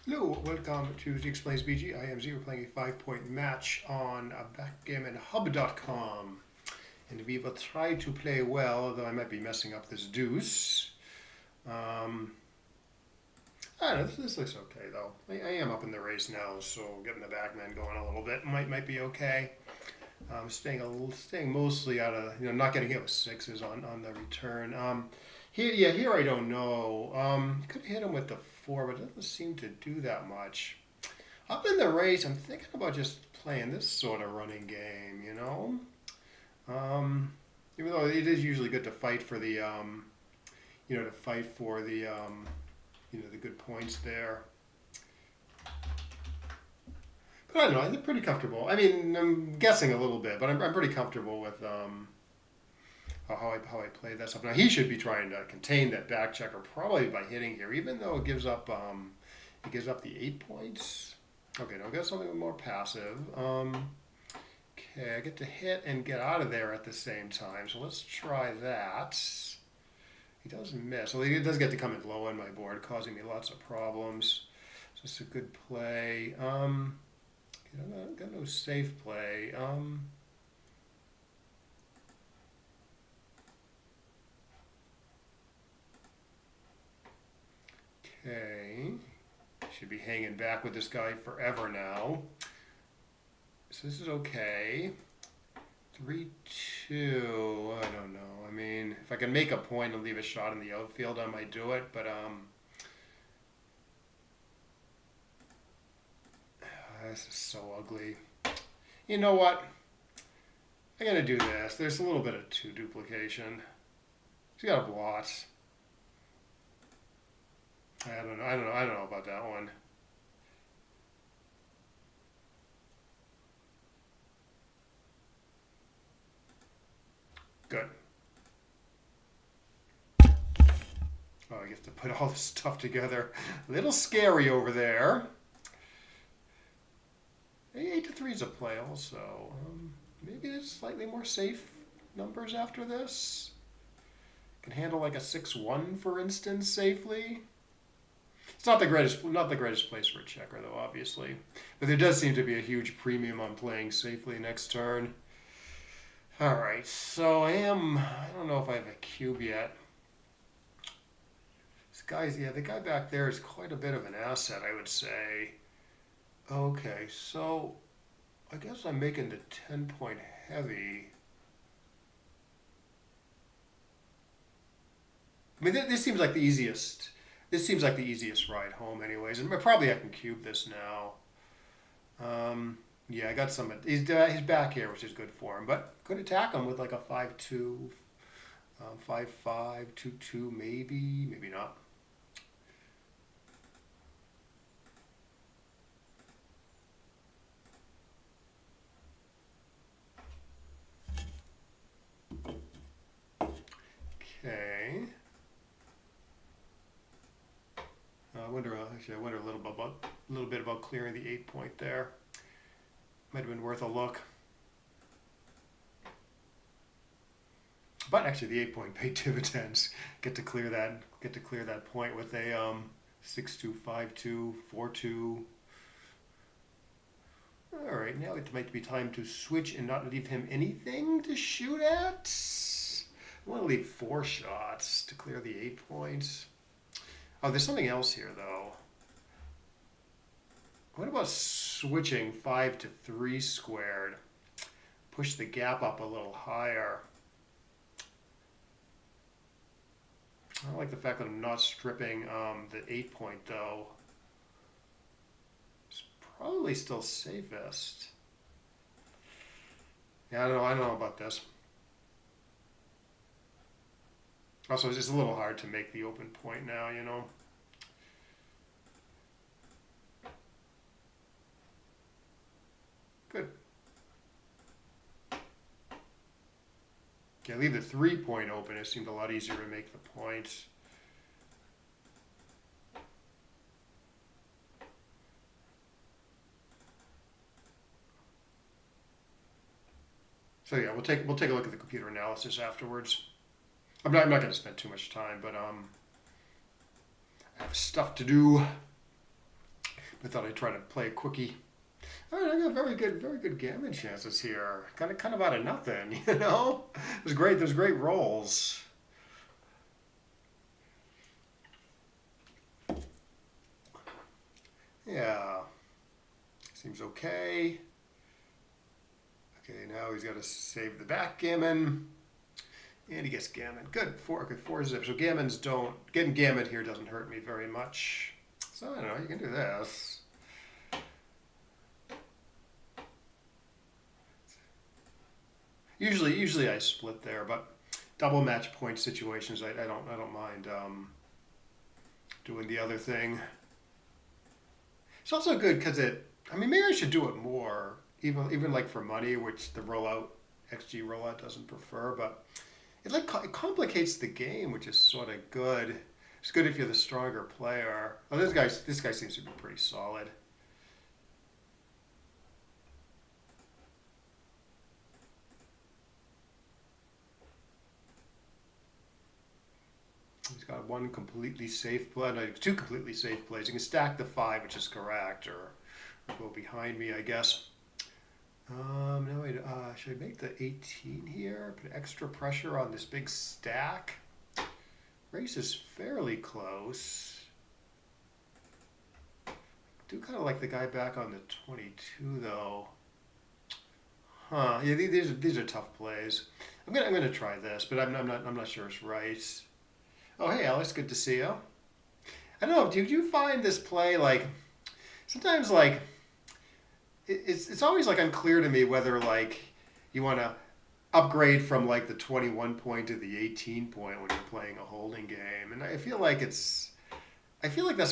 Hello, welcome to Z Explains BG. I am Z. We're playing a 5-point match on backgammonhub.com. And we will try to play well, although I might be messing up this deuce. I don't know, this looks okay though. I am up in the race now, so getting the backman going a little bit might be okay. Staying mostly out of, not getting hit with sixes on the return. Here I don't know. Could hit him with the four, but it doesn't seem to do that much. Up in the race, I'm thinking about just playing this sort of running game. Even though it is usually good to fight for the, the good points there. But I don't know. I'm pretty comfortable. I mean, I'm guessing a little bit, but I'm pretty comfortable with how I play that stuff. Now he should be trying to contain that back checker probably by hitting here, even though it gives up the 8 points. Okay, now I've got something more passive. Okay, I get to hit and get out of there at the same time. So let's try that. He does miss. Well, he does get to come in low on my board, causing me lots of problems. So it's a good play. I've got no safe play. Okay. Should be hanging back with this guy forever now. So this is okay. 3-2. I don't know. I mean, if I can make a point and leave a shot in the outfield, I might do it. But this is so ugly. You know what? I'm gonna do this. There's a little bit of two duplication. He's got a blot. I don't know about that one. Good. Oh, I get to put all this stuff together. A little scary over there. 8-3 is a play also. Maybe there's slightly more safe numbers after this. Can handle like a 6-1, for instance, safely. It's not the greatest place for a checker, though, obviously. But there does seem to be a huge premium on playing safely next turn. All right, so I don't know if I have a cube yet. The guy back there is quite a bit of an asset, I would say. Okay, so I guess I'm making the 10-point heavy. I mean, this seems like the easiest. This seems like the easiest ride home, anyways. And probably I can cube this now. Yeah, I got some. He's back here, which is good for him. But could attack him with like a 5-2, 5-5, 2-2, maybe not. Okay. I wonder a little bit about clearing the 8-point there. Might have been worth a look. But actually, the 8-point paid dividends. Get to clear that point with a 6-2, 5-2, 4-2. All right, now it might be time to switch and not leave him anything to shoot at. I want to leave 4 shots to clear the 8 points. Oh, there's something else here, though. What about switching 5 to 3 squared? Push the gap up a little higher. I don't like the fact that I'm not stripping the 8-point, though. It's probably still safest. Yeah, I don't know about this. Also, it's just a little hard to make the open point now, Good. Okay, leave the 3-point open. It seemed a lot easier to make the point. So yeah, we'll take a look at the computer analysis afterwards. I'm not going to spend too much time, but I have stuff to do. I thought I'd try to play a quickie. All right, I got very good gammon chances here. Kind of out of nothing, you know. There's great rolls. Yeah, seems okay. Okay, now he's got to save the backgammon. And he gets gammon. Good. Four zips. So getting gammon here doesn't hurt me very much. So I don't know, you can do this. Usually I split there, but double match point situations, I don't mind doing the other thing. It's also good because I mean, maybe I should do it more, even like for money, which the XG rollout doesn't prefer, but it complicates the game, which is sort of good. It's good if you're the stronger player. Oh, this guy seems to be pretty solid. He's got one completely safe play, no, two completely safe plays. You can stack the 5, which is correct, or go behind me, I guess. Now should I make the 18 here? Put extra pressure on this big stack. Race is fairly close. I do kind of like the guy back on the 22 though. Huh? Yeah, these are tough plays. I'm gonna try this, but I'm not sure it's right. Oh, hey, Alex, good to see you. I don't know. Do you find this play like sometimes like it's always like unclear to me whether like you want to upgrade from like the 21 point to the 18 point when you're playing a holding game, and I feel like that's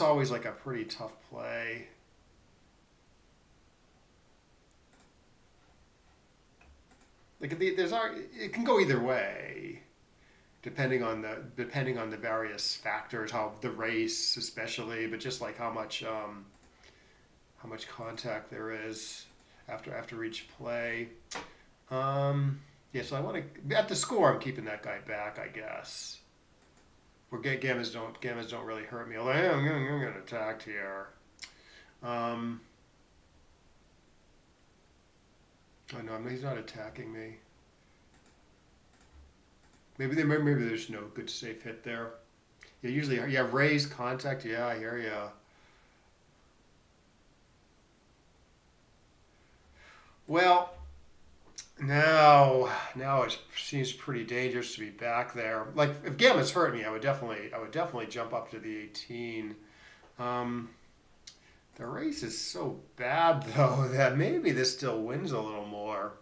always like a pretty tough play. Like it can go either way. Depending on the various factors, how the race especially, but just like how much contact there is after each play. Yeah, so I want to at the score. I'm keeping that guy back, I guess. Where gammons don't really hurt me. Although I'm gonna attack here. Oh no, he's not attacking me. Maybe there's no good safe hit there. Yeah, usually you have raised contact. Yeah, I hear ya. Well, now it seems pretty dangerous to be back there. Like if Gammon's hurt me, I would definitely jump up to the 18. Um, the race is so bad though that maybe this still wins a little more.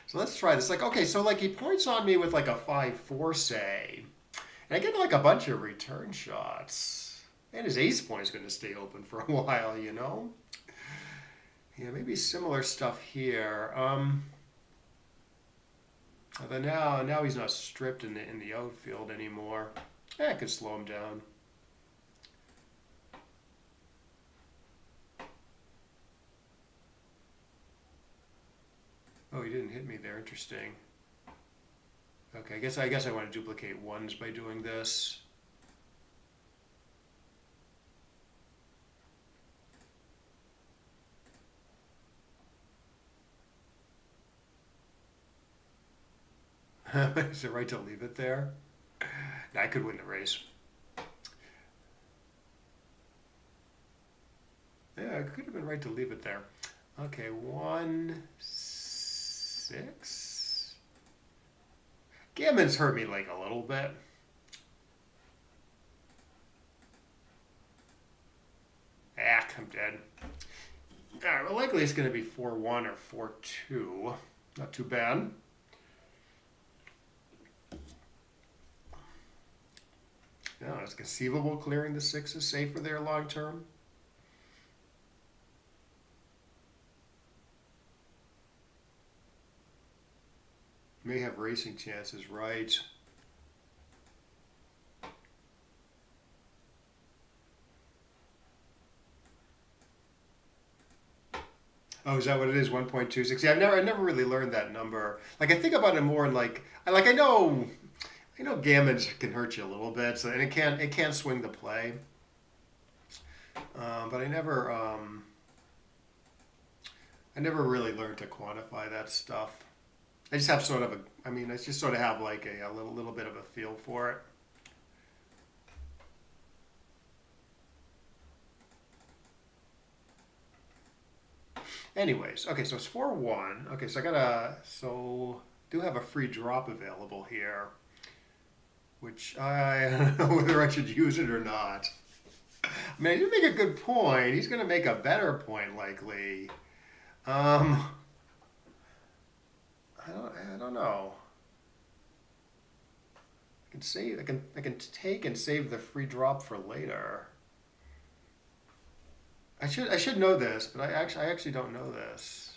So let's try this. Like, okay, so like he points on me with like a 5-4 say, and I get like a bunch of return shots. And his ace point is going to stay open for a while, you know? Yeah, maybe similar stuff here. But now he's not stripped in the outfield anymore. I could slow him down. Oh, he didn't hit me there. Interesting. Okay, I guess I want to duplicate ones by doing this. Is it right to leave it there? Nah, I could win the race. Yeah, it could have been right to leave it there. Okay, 1-6. Gammon's hurt me like a little bit. I'm dead. Alright, well likely it's going to be 4-1 or 4-2. Not too bad. No, it's conceivable clearing the 6 is safer there long term. May have racing chances, right? Oh, is that what it is? 1.26. Yeah, I never really learned that number. Like I think about it more in I know gammons can hurt you a little bit, so and it can swing the play. But I never really learned to quantify that stuff. I just have sort of I just sort of have like a little bit of a feel for it. Anyways, okay, so it's 4-1. Okay, so do have a free drop available here, which I don't know whether I should use it or not. I mean, you make a good point. He's going to make a better point likely. Um, I don't know. I can take and save the free drop for later. I should know this, but I actually don't know this.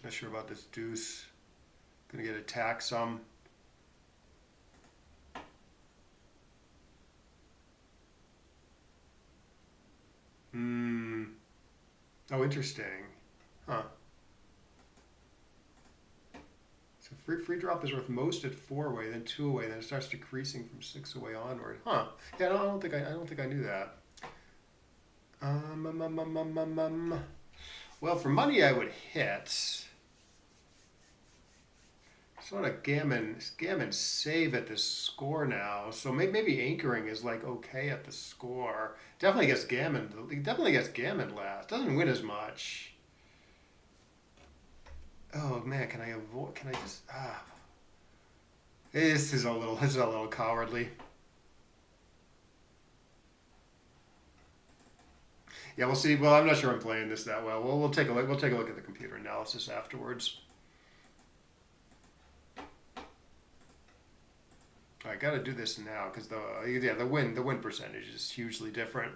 Not sure about this deuce. Gonna get attacked some. Hmm. Oh, interesting. Huh. So free drop is worth most at 4 away, then 2 away, then it starts decreasing from 6 away onward. Huh. Yeah, I don't think I knew that. Um, um, um, um, um, um. Well, for money, I would hit. Sort of gammon save at this score now. So maybe anchoring is like okay at the score. Definitely gets gammon. Definitely gets gammon last. Doesn't win as much. Oh man, can I avoid? Can I just This is a little cowardly. Yeah, we'll see. Well, I'm not sure I'm playing this that well. We'll take a look. We'll take a look at the computer analysis afterwards. I got to do this now because the win percentage is hugely different.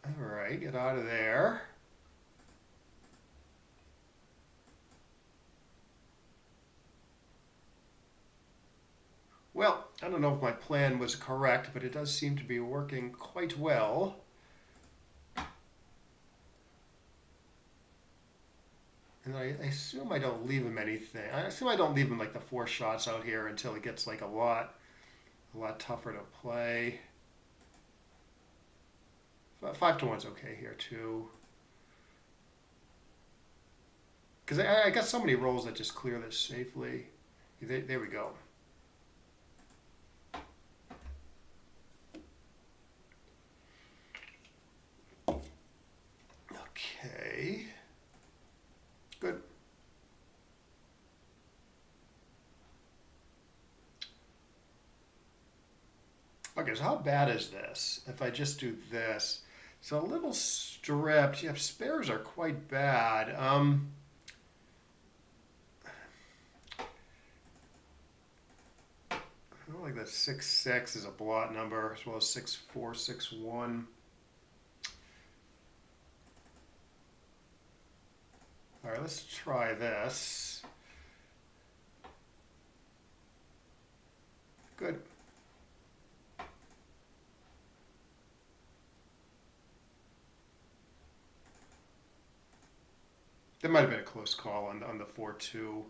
All right, get out of there. Well, I don't know if my plan was correct, but it does seem to be working quite well. And I assume I don't leave him anything. I assume I don't leave him like the 4 shots out here until it gets like a lot tougher to play. 5-1's okay here too. Because I got so many rolls that just clear this safely. There we go. Okay. Good. Okay, so how bad is this? If I just do this. So a little stripped. Yeah, spares are quite bad. I don't like that 6-6 is a blot number, as well as 6-4, 6-1. All right, let's try this. Good. That might have been a close call on the 4-2.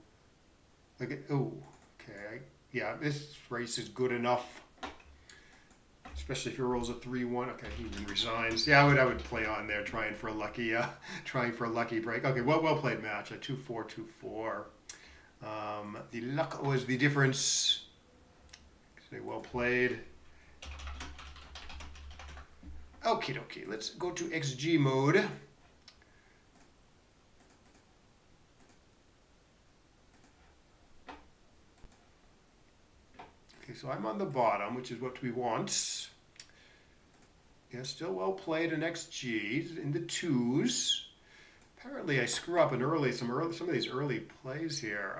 Like, oh, okay. Yeah, this race is good enough. Especially if he rolls a 3-1. Okay, he even resigns. Yeah, I would play on there, trying for a lucky break. Okay, well played match. A 2-4, 2-4. The luck was the difference. Say well played. Okie dokie, let's go to XG mode. Okay, so I'm on the bottom, which is what we want. Yeah, still well played in XG, in the 2s. Apparently I screw up some of these early plays here.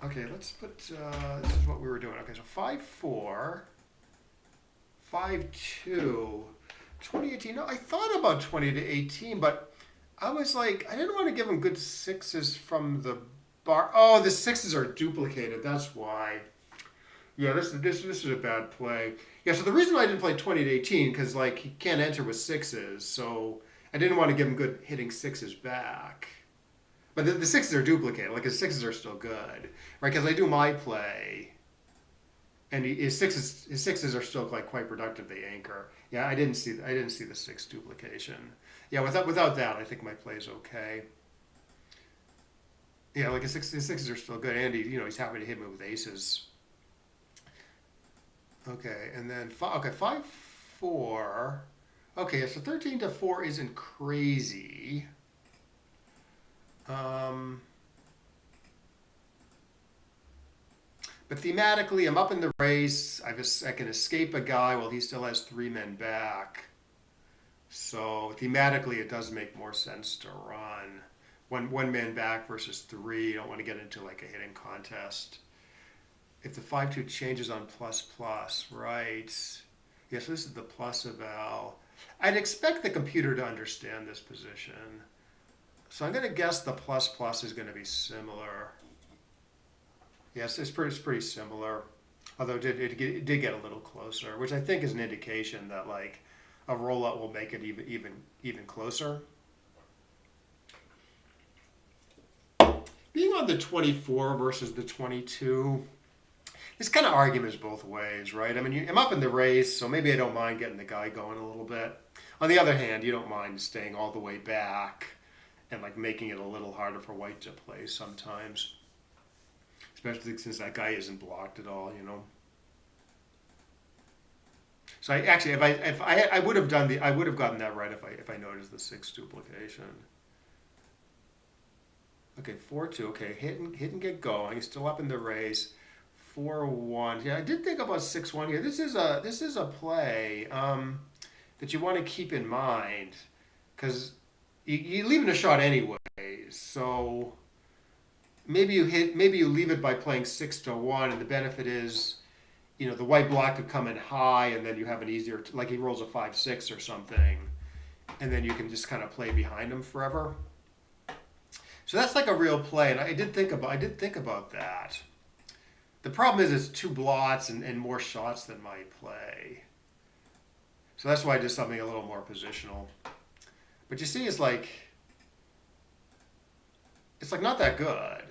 Okay, let's put, this is what we were doing. Okay, so 5-4, 5-2, 2018. No, I thought about 20 to 18, but I was like, I didn't want to give him good 6s from the bar. Oh, the sixes are duplicated. That's why. Yeah, this is a bad play. Yeah, so the reason I didn't play 20 to 18 because like he can't enter with sixes, so I didn't want to give him good hitting sixes back. But the sixes are duplicated. Like his sixes are still good, right? Because I do my play, and his sixes are still like quite productive. They anchor. Yeah, I didn't see the six duplication. Yeah, without that, I think my play is okay. Yeah, like his sixes are still good, and he's happy to hit me with aces. Okay, and then okay, 5-4. Okay, so 13 to 4 isn't crazy. Um, but thematically, I'm up in the race. I can escape a guy while he still has three men back. So thematically, it does make more sense to run. One man back versus three. You don't want to get into like a hitting contest. If the 5-2 changes on plus plus, right? Yes, this is the plus eval. I'd expect the computer to understand this position. So I'm going to guess the plus plus is going to be similar. Yes, it's pretty similar. Although it did get a little closer, which I think is an indication that like a rollout will make it even closer. Being on the 24 versus the 22, this kind of argument is both ways, right? I mean, I'm up in the race, so maybe I don't mind getting the guy going a little bit. On the other hand, you don't mind staying all the way back and like making it a little harder for white to play sometimes, especially since that guy isn't blocked at all. So if I would have gotten that right if I noticed the six duplication. Okay, 4-2. Okay, hit and get going. Still up in the race. 4-1. Yeah, I did think about 6-1 here. This is a play that you want to keep in mind because you're leaving a shot anyways. So maybe you leave it by playing 6-1, and the benefit is, the white block could come in high, and then you have an easier like he rolls a 5-6 or something, and then you can just kind of play behind him forever. So that's like a real play, and I did think about that. The problem is it's two blots and more shots than my play. So that's why I did something a little more positional. But you see, it's like not that good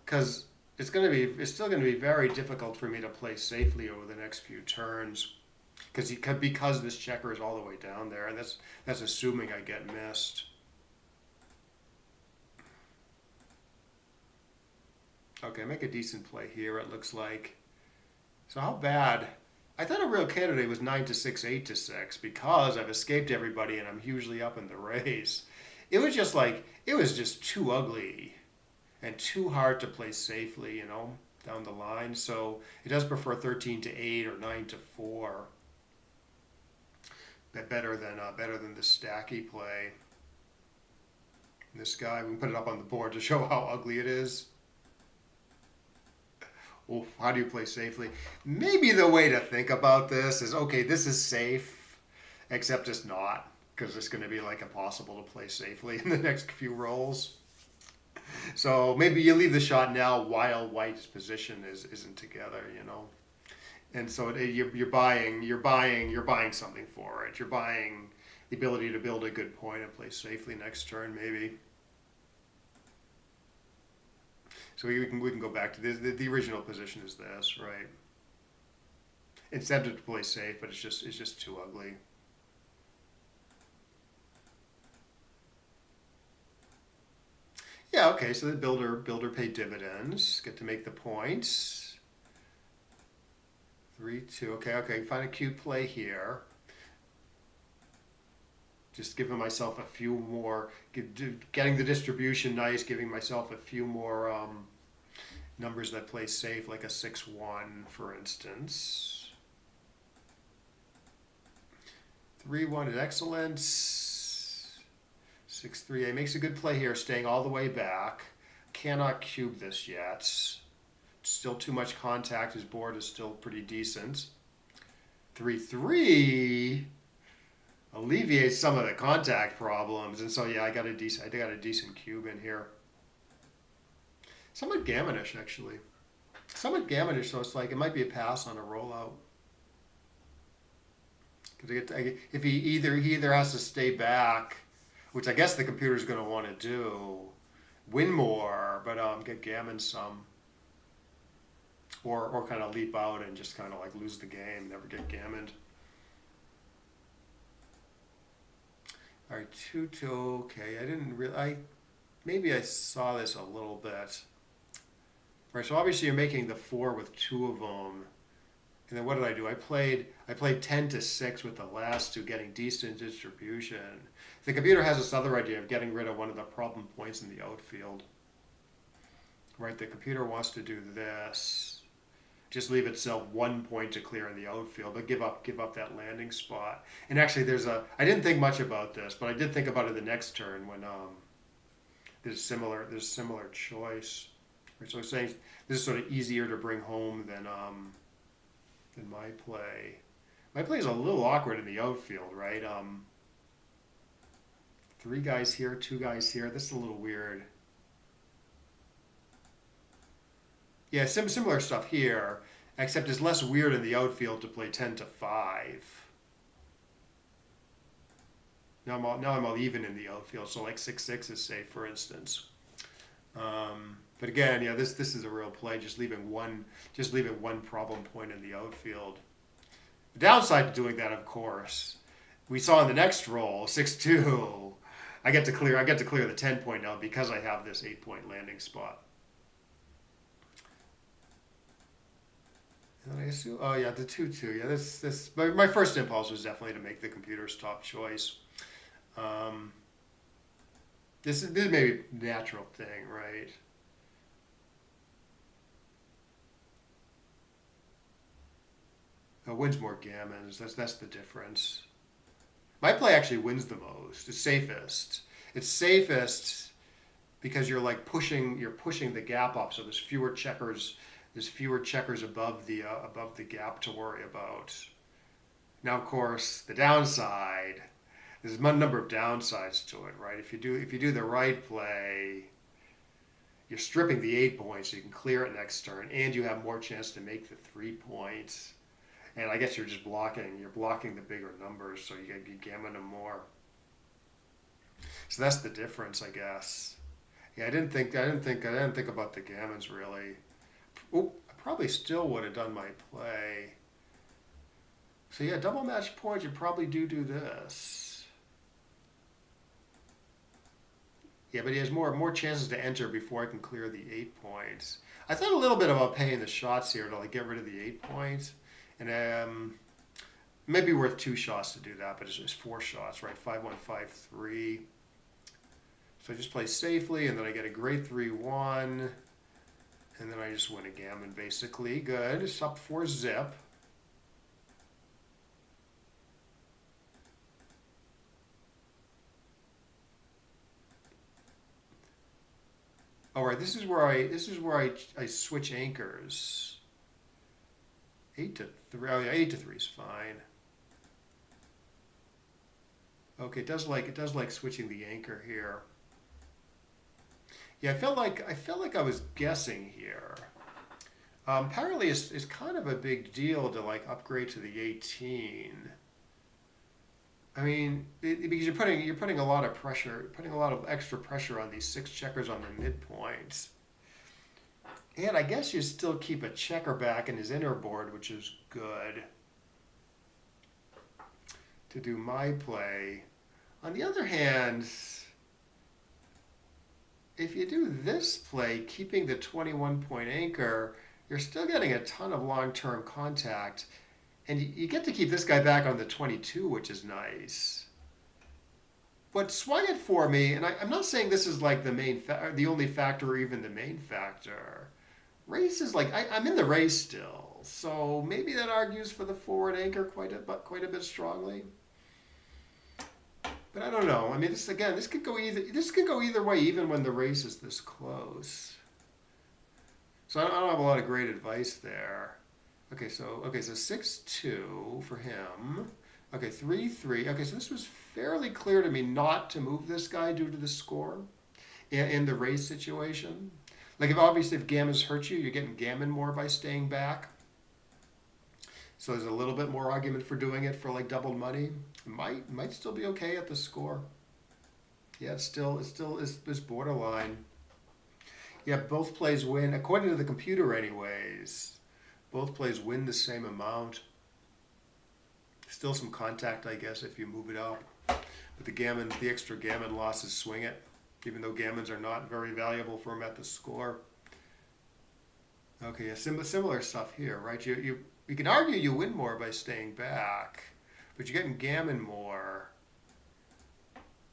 because it's still gonna be very difficult for me to play safely over the next few turns because this checker is all the way down there, and that's assuming I get missed. Okay, make a decent play here, it looks like. So how bad? I thought a real candidate was 9-6, 8-6 because I've escaped everybody and I'm hugely up in the race. It was just too ugly and too hard to play safely, down the line. So it does prefer 13-8 or 9-4. Better than the stacky play. This guy, we can put it up on the board to show how ugly it is. Well, how do you play safely? Maybe the way to think about this is, okay, this is safe, except it's not, because it's going to be like impossible to play safely in the next few rolls. So maybe you leave the shot now while white's position isn't together. And so you're buying something for it. You're buying the ability to build a good point and play safely next turn, maybe. So we can go back to this. The original position is this, right? It's tempted to play safe, but it's just too ugly. Yeah, okay. So the builder paid dividends. Get to make the points. 3-2. Okay. Find a cute play here. Just giving myself a few more, getting the distribution nice, giving myself a few more numbers that play safe, like a 6-1, for instance. 3-1 is excellent. 6-3, makes a good play here, staying all the way back. Cannot cube this yet. Still too much contact. His board is still pretty decent. 3-3. Alleviates some of the contact problems, and so yeah, I got a decent cube in here. Somewhat gammonish, actually. Somewhat gammonish, so it's like it might be a pass on a rollout. Because if he either has to stay back, which I guess the computer's going to want to do, win more, but get gammon some, or kind of leap out and just kind of like lose the game, never get gammoned. All right, 2-2. Okay, I didn't really. Maybe I saw this a little bit. Right, so obviously you're making the 4 with 2 of them. And then what did I do? I played 10-6 with the last 2, getting decent distribution. The computer has this other idea of getting rid of one of the problem points in the outfield. Right, the computer wants to do this. Just leave itself 1 point to clear in the outfield, but give up that landing spot. And actually I didn't think much about this, but I did think about it the next turn when there's similar choice. Right, so I'm saying this is sort of easier to bring home than my play. My play is a little awkward in the outfield, right? 3 guys here, 2 guys here. This is a little weird. Yeah, similar stuff here, except it's less weird in the outfield to play 10-5. Now I'm all even in the outfield, so like 6-6 is safe, for instance. But again, yeah, this is a real play. Just leaving one problem point in the outfield. The downside to doing that, of course, we saw in the next roll, 6-2. I get to clear the 10 point now because I have this 8-point landing spot. And then I assume, oh yeah, the 2-2. Yeah, this. My first impulse was definitely to make the computer's top choice. This is maybe a natural thing, right? Wins more gammons. That's the difference. My play actually wins the most. It's safest. It's safest because you're like pushing the gap up, so there's fewer checkers. There's fewer checkers above the gap to worry about. Now, of course, the downside. There's a number of downsides to it, right? If you do the right play, you're stripping the 8 points, so you can clear it next turn, and you have more chance to make the 3 points. And I guess you're blocking the bigger numbers, so you gammon them more. So that's the difference, I guess. Yeah, I didn't think about the gammons really. Oh, I probably still would have done my play. So yeah, double match points, you probably do this. Yeah, but he has more chances to enter before I can clear the 8 points. I thought a little bit about paying the shots here to like get rid of the 8 points. And maybe worth 2 shots to do that, but it's just 4 shots, right? 5-1, 5-3. So I just play safely, and then I get a great 3-1, and then I just win a gammon, basically. Good. It's up 4 zip. All right, this is where I switch anchors. 8-3. Oh yeah, 8-3 is fine. Okay, it does like switching the anchor here. Yeah, I felt like I was guessing here. Apparently, it's kind of a big deal to like upgrade to the 18. I mean, because you're putting a lot of pressure, putting a lot of extra pressure on these 6 checkers on the midpoints. And I guess you still keep a checker back in his inner board, which is good to do my play. On the other hand, if you do this play, keeping the 21-point anchor, you're still getting a ton of long-term contact. And you get to keep this guy back on the 22, which is nice. But swung it for me, and I'm not saying this is like the only factor or even the main factor. Race is like, I'm in the race still, so maybe that argues for the forward anchor quite a bit strongly. But I don't know. I mean, this could go either way, even when the race is this close. So I don't have a lot of great advice there. Okay, so 6-2 for him. Okay, 3-3. Okay, so this was fairly clear to me not to move this guy due to the score in the race situation. Like if obviously if gammas hurt you, you're getting gammon more by staying back. So there's a little bit more argument for doing it for like doubled money. It might still be okay at the score. Yeah, it's borderline. Yeah, both plays win according to the computer, anyways. Both plays win the same amount. Still some contact, I guess, if you move it up. But the extra gammon losses swing it, even though gammons are not very valuable for him at the score. Okay, yeah, similar stuff here, right? You can argue you win more by staying back, but you're getting gammon more,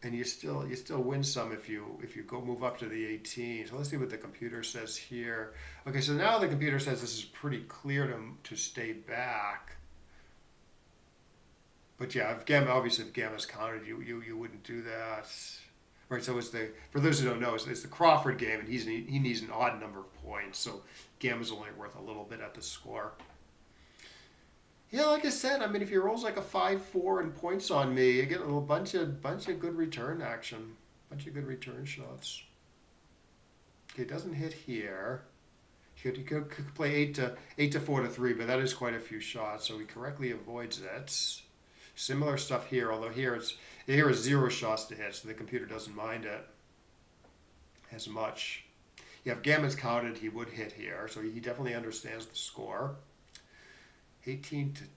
and you still win some if you go move up to the 18. So let's see what the computer says here. Okay, so now the computer says this is pretty clear to stay back. But yeah, obviously if gamma's counted, you wouldn't do that. Right, so for those who don't know, it's the Crawford game, and he needs an odd number of points, so gamma's only worth a little bit at the score. Yeah, like I said, I mean, if he rolls like a 5-4 and points on me, you get a little bunch of good return action, bunch of good return shots. Okay, it doesn't hit here. He could play 8 to 4 to 3, but that is quite a few shots, so he correctly avoids it. Similar stuff here, although here is 0 shots to hit, so the computer doesn't mind it as much. Yeah, if gamma's counted, he would hit here, so he definitely understands the score. 18 to 10.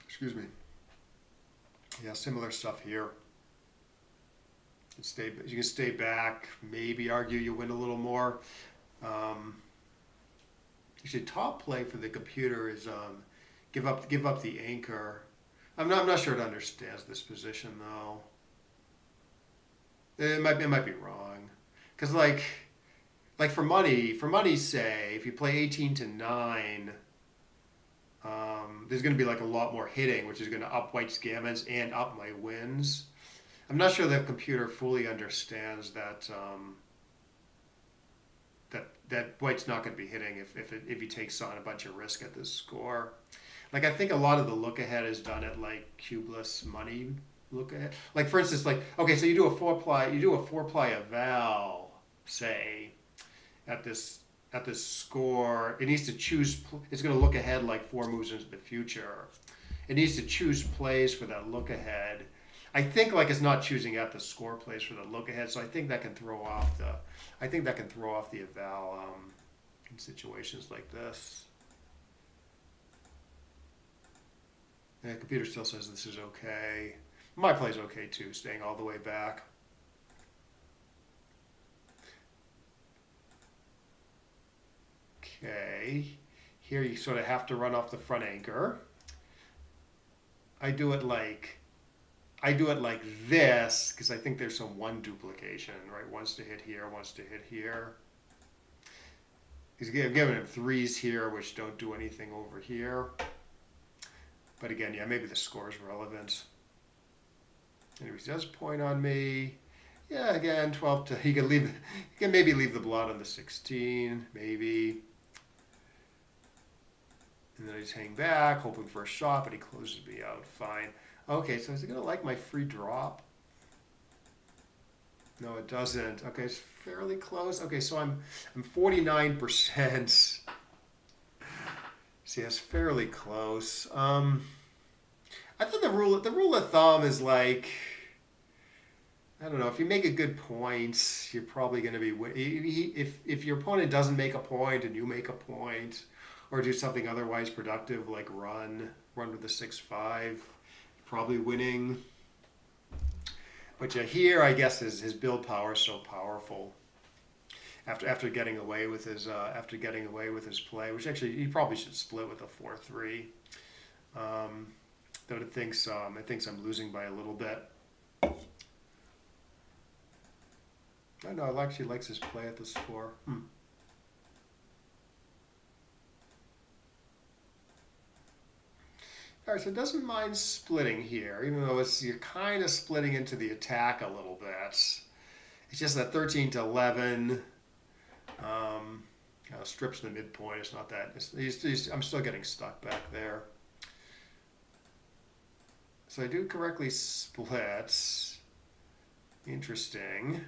Excuse me. Yeah, similar stuff here. You can stay back, maybe argue you win a little more. Actually, top play for the computer is give up the anchor. I'm not sure it understands this position though. It might be wrong, because like for money's say, if you play 18 to 9, there's going to be like a lot more hitting, which is going to up white's gammons and up my wins. I'm not sure the computer fully understands that that white's not going to be hitting if he takes on a bunch of risk at this score. Like I think a lot of the look ahead is done at like cubeless money look ahead. Like for instance, like okay, so you do a four ply eval, say, at this score. It needs to choose. It's going to look ahead like 4 moves into the future. It needs to choose plays for that look ahead. I think like it's not choosing at the score plays for the look ahead, so I think that can throw off the eval in situations like this. And the computer still says this is okay. My play's okay too, staying all the way back. Okay, here you sort of have to run off the front anchor. I do it like this because I think there's some one duplication, right? One's to hit here, one's to hit here. I'm giving him 3s here, which don't do anything over here. But again, yeah, maybe the score is relevant. Anyways, he does point on me. Yeah, again, 12 to. He can maybe leave the blood on the 16, maybe. And then I just hang back, hoping for a shot, but he closes me out. Fine. Okay, so is it gonna like my free drop? No, it doesn't. Okay, it's fairly close. Okay, so I'm 49%. See, that's fairly close. I thought the rule of thumb is like, I don't know, if you make a good point, you're probably going to be if your opponent doesn't make a point and you make a point, or do something otherwise productive like run with the 6-5, probably winning. But yeah, here I guess his build power is so powerful. After getting away with his play, which actually he probably should split with a 4-3. Though it thinks I'm losing by a little bit. I know, it actually likes his play at the score. All right, so it doesn't mind splitting here, even though you're kind of splitting into the attack a little bit. It's just that 13 to 11 strips the midpoint. It's not that. I'm still getting stuck back there. So I do correctly split. Interesting.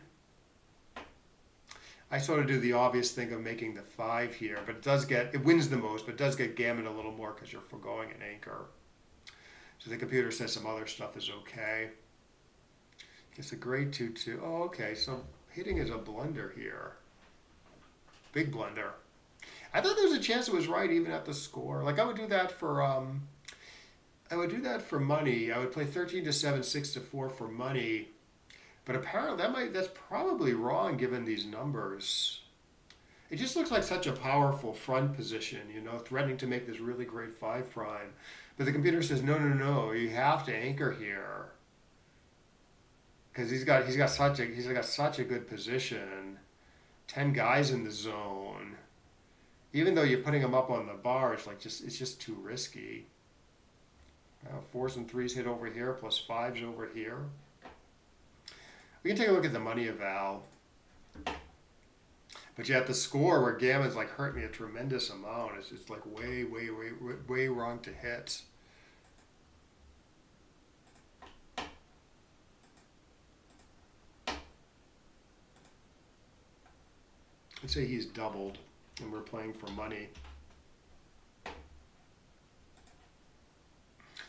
I sort of do the obvious thing of making the 5 here, but it wins the most, but it does get gammon a little more because you're foregoing an anchor. So the computer says some other stuff is okay. It's a grade 2-2. Oh, okay, so hitting is a blunder here. Big blunder. I thought there was a chance it was right even at the score. Like I would do that for money. I would play 13 to 7, 6 to 4 for money. But apparently that's probably wrong given these numbers. It just looks like such a powerful front position, threatening to make this really great 5 prime. But the computer says no, no, no, you have to anchor here. Because he's got such a good position. 10 guys in the zone. Even though you're putting them up on the bar, it's just too risky. 4s and 3s hit over here, plus 5s over here. We can take a look at the money eval. But you have the score where gammon's like hurt me a tremendous amount. It's like way, way, way, way wrong to hit. Let's say he's doubled and we're playing for money.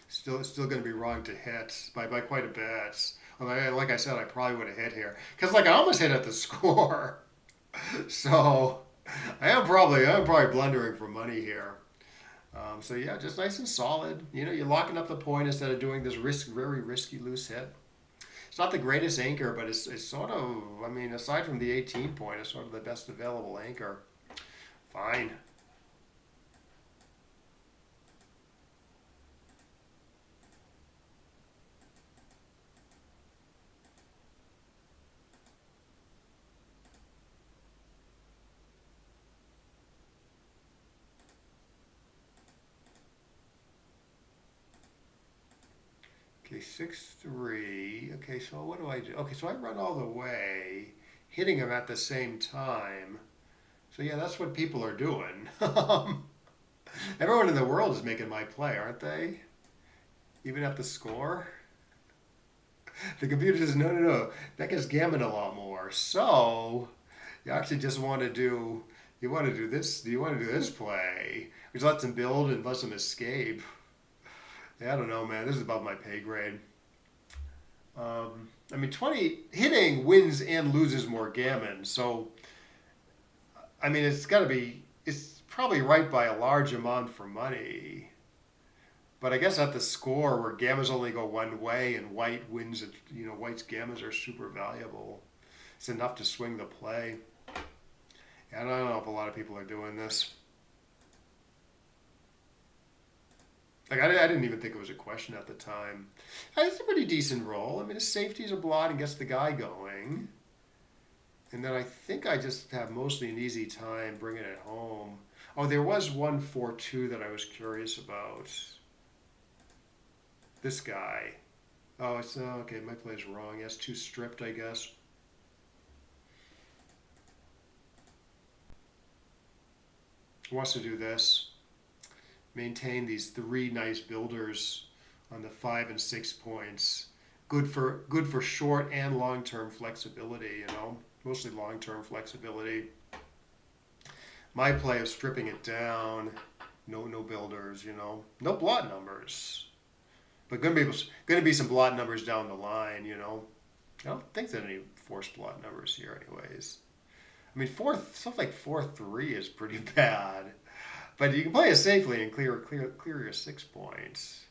Still going to be wrong to hit by quite a bit. Like I said, I probably would have hit here because I almost hit at the score. So I am probably blundering for money here. So yeah, just nice and solid. You're locking up the point instead of doing this very risky loose hit. It's not the greatest anchor, but it's sort of, aside from the 18 point, it's sort of the best available anchor. Fine. Okay, 6-3. Okay, so what do I do? Okay, so I run all the way, hitting him at the same time. So yeah, that's what people are doing. Everyone in the world is making my play, aren't they? Even at the score? The computer says, no, no, no, that gets gammon a lot more. So you actually just want to do, you want to do this play, which lets him build and lets him escape. Yeah, I don't know, man. This is above my pay grade. 20 hitting wins and loses more gammon. So, it's probably right by a large amount for money. But I guess at the score where gammons only go one way and white wins, white's gammons are super valuable. It's enough to swing the play. Yeah, I don't know if a lot of people are doing this. I didn't even think it was a question at the time. It's a pretty decent roll. His safety's a blot and gets the guy going. And then I think I just have mostly an easy time bringing it home. Oh, there was one 4-2 that I was curious about. This guy. Oh, it's okay. My play's wrong. He has 2 stripped, I guess. He wants to do this. Maintain these 3 nice builders on the 5 and 6 points. Good for short and long-term flexibility, mostly long-term flexibility. My play of stripping it down, no builders, no blot numbers, but going to be some blot numbers down the line, I don't think there's any forced blot numbers here, anyways. Stuff like 4-3 is pretty bad. But you can play it safely and clear your 6 points.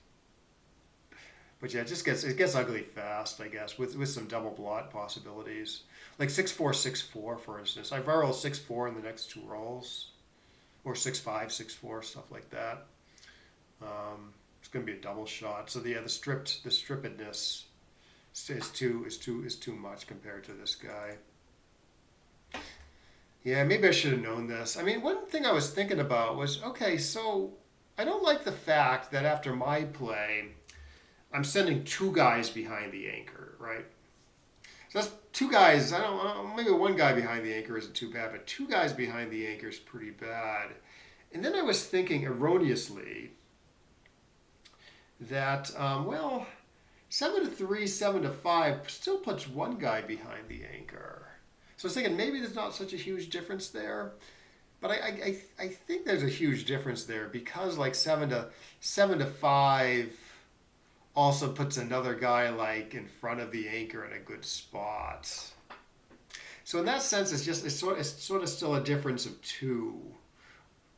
But yeah, it gets ugly fast, I guess, with some double blot possibilities. Like 6-4, 6-4, for instance. I've rolled 6-4 in the next 2 rolls. Or 6-5, 6-4, stuff like that. It's gonna be a double shot. So the strippedness is too much compared to this guy. Yeah, maybe I should have known this. One thing I was thinking about was, okay, so I don't like the fact that after my play, I'm sending 2 guys behind the anchor, right? So that's 2 guys. Maybe 1 guy behind the anchor isn't too bad, but 2 guys behind the anchor is pretty bad. And then I was thinking erroneously that, 7 to 3, 7 to 5 still puts one guy behind the anchor. So I was thinking maybe there's not such a huge difference there. But I think there's a huge difference there because like 7 to 5 also puts another guy like in front of the anchor in a good spot. So in that sense, it's sort of still a difference of 2.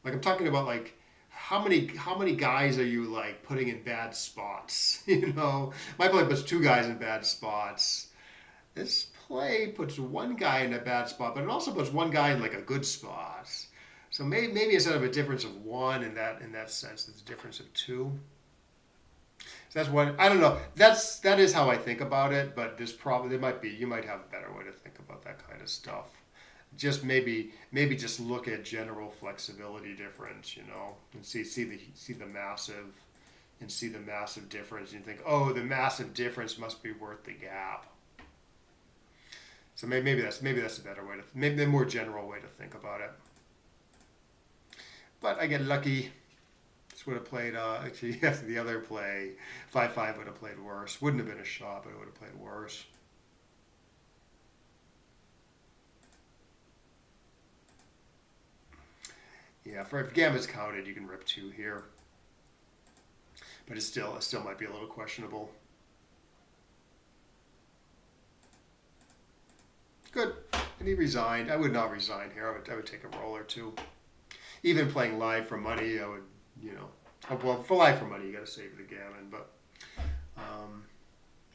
Like I'm talking about like how many guys are you like putting in bad spots? My play puts 2 guys in bad spots. This play puts 1 guy in a bad spot, but it also puts 1 guy in like a good spot. So maybe instead of a difference of 1 in that sense, it's a difference of 2. So that's what I don't know. That is how I think about it. But you might have a better way to think about that kind of stuff. Just maybe just look at general flexibility difference, and see the massive difference. And you think, oh, the massive difference must be worth the gap. So maybe that's a better way maybe a more general way to think about it. But I get lucky. This would have played, actually, yes, the other play, 5-5 would have played worse. Wouldn't have been a shot, but it would have played worse. Yeah, if gamma's counted, you can rip 2 here. But it still might be a little questionable. Good. And he resigned. I would not resign here. I would take a roll or 2. Even playing live for money, I would, well, for live for money, you got to save the gammon. But,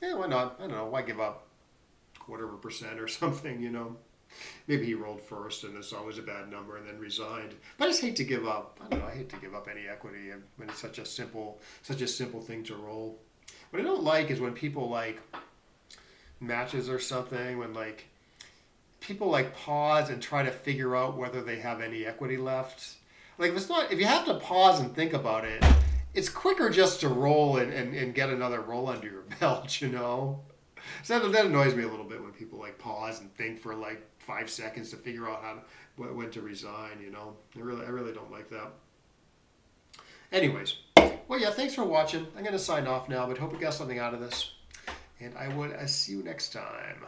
yeah, why not? I don't know. Why give up 0.25% or something, Maybe he rolled first, and it's always a bad number, and then resigned. But I just hate to give up. I don't know. I hate to give up any equity when it's such a simple thing to roll. What I don't like is when people like matches or something, when like people like pause and try to figure out whether they have any equity left. Like if you have to pause and think about it, it's quicker just to roll and get another roll under your belt, So that annoys me a little bit when people like pause and think for like 5 seconds to figure out when to resign, I really don't like that. Anyways, well, yeah, thanks for watching. I'm going to sign off now, but hope you got something out of this. And I will see you next time.